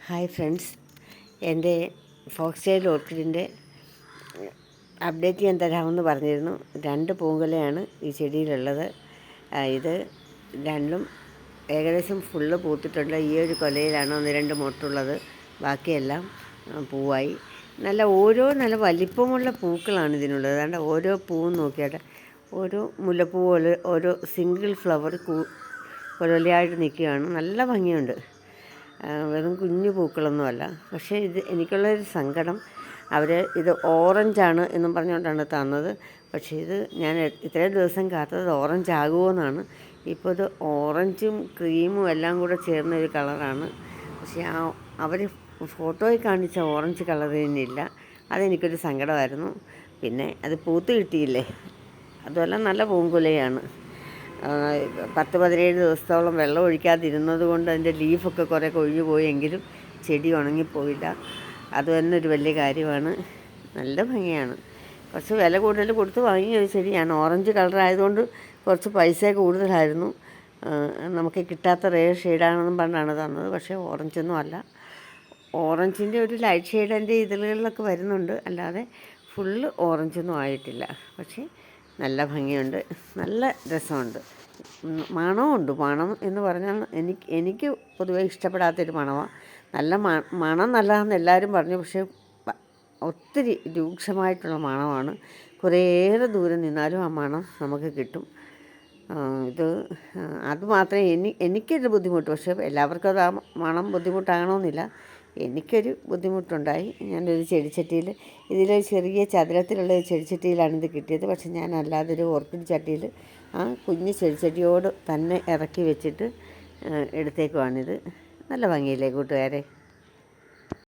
Hi friends, എൻ്റെ foxtail ഓർക്കിഡിൻ്റെ update ഞാൻ തരാമെന്ന് പറഞ്ഞിരുന്നു. 2 പൂങ്കുലയാണ് ഈ ചെടിയിലുള്ളത്. ഇത് രണ്ടും ഏകദേശം ഫുള്ള് പൂത്തിട്ടുണ്ട്. ഈ ഒരു കൊലയിലാണ് 1-2 മൊട്ടുള്ളത്. ബാക്കിയെല്ലാം പൂവായി. നല്ല വലിപ്പമുള്ള പൂക്കളാണ് ഇതിനുള്ളത്. അതുകൊണ്ട് ഓരോ പൂവും നോക്കിയാട്ടെ, ഓരോ മുല്ലപ്പൂ പോലെ ഓരോ സിംഗിൾ ഫ്ലവർ കൊലയായിട്ട് നിൽക്കുകയാണ്. നല്ല ഭംഗിയുണ്ട്. വെറും കുഞ്ഞു പൂക്കളൊന്നുമല്ല. പക്ഷേ എനിക്കുള്ളൊരു സങ്കടം, ഇത് ഓറഞ്ചാണ് എന്നും പറഞ്ഞുകൊണ്ടാണ് തന്നത്. പക്ഷേ ഞാൻ ഇത്രയും ദിവസം കാത്തത് ഓറഞ്ച് ആകുമോ എന്നാണ്. ഇപ്പോൾ ഇത് ഓറഞ്ചും ക്രീമും എല്ലാം കൂടെ ചേർന്ന ഒരു കളറാണ്. പക്ഷേ അവർ ഫോട്ടോയിൽ കാണിച്ച ഓറഞ്ച് കളർ തന്നെയില്ല. അതെനിക്കൊരു സങ്കടമായിരുന്നു. പിന്നെ അത് പൂത്ത് കിട്ടിയില്ലേ. അതുമല്ല, നല്ല പൂങ്കുലയാണ്. 10-17 ദിവസത്തോളം വെള്ളം ഒഴിക്കാതിരുന്നത് കൊണ്ട് അതിൻ്റെ ലീഫൊക്കെ കുറേ കൊഴിഞ്ഞു പോയെങ്കിലും ചെടി ഉണങ്ങിപ്പോയില്ല. അത് തന്നെ ഒരു വലിയ കാര്യമാണ്. നല്ല ഭംഗിയാണ്. കുറച്ച് വില കൂടുതൽ കൊടുത്ത് വാങ്ങിയ ഒരു ചെടിയാണ്. ഓറഞ്ച് കളറായതുകൊണ്ട് കുറച്ച് പൈസ കൂടുതലായിരുന്നു. നമുക്ക് കിട്ടാത്ത റെയർ ഷെയ്ഡാണെന്നും പറഞ്ഞാണ് തന്നത്. പക്ഷേ ഓറഞ്ചൊന്നും അല്ല. ഓറഞ്ചിൻ്റെ ഒരു ലൈറ്റ് ഷെയ്ഡ് എൻ്റെ ഇതളുകളിലൊക്കെ വരുന്നുണ്ട്, അല്ലാതെ ഫുള്ള് ഓറഞ്ചൊന്നും ആയിട്ടില്ല. പക്ഷേ നല്ല ഭംഗിയുണ്ട്, നല്ല രസമുണ്ട്, മണമുണ്ട്. മണം എന്ന് പറഞ്ഞാൽ എനിക്ക് പൊതുവേ ഇഷ്ടപ്പെടാത്തൊരു മണമാണ്. മണം നല്ലതാണെന്ന് എല്ലാവരും പറഞ്ഞു. പക്ഷേ ഒത്തിരി രൂക്ഷമായിട്ടുള്ള മണമാണ്. കുറേയേറെ ദൂരം നിന്നാലും ആ മണം നമുക്ക് കിട്ടും. അത് മാത്രമേ എനിക്കൊരു ബുദ്ധിമുട്ട്. പക്ഷേ എല്ലാവർക്കും അത് ആ മണം ബുദ്ധിമുട്ടാകണമെന്നില്ല. എനിക്കൊരു ബുദ്ധിമുട്ടുണ്ടായി. ഞാനൊരു ചെടിച്ചട്ടിയിൽ, ഇതിലൊരു ചെറിയ ചതുരത്തിലുള്ള ഒരു ചെടിച്ചട്ടിയിലാണ് ഇത് കിട്ടിയത്. പക്ഷെ ഞാൻ അല്ലാതൊരു ഓർക്കിഡ് ചട്ടിയിൽ ആ കുഞ്ഞ് ചെടിച്ചട്ടിയോട് തന്നെ ഇറക്കി വെച്ചിട്ട് എടുത്തേക്കുവാണിത്. നല്ല ഭംഗിയില്ലേ കൂട്ടുകാരെ?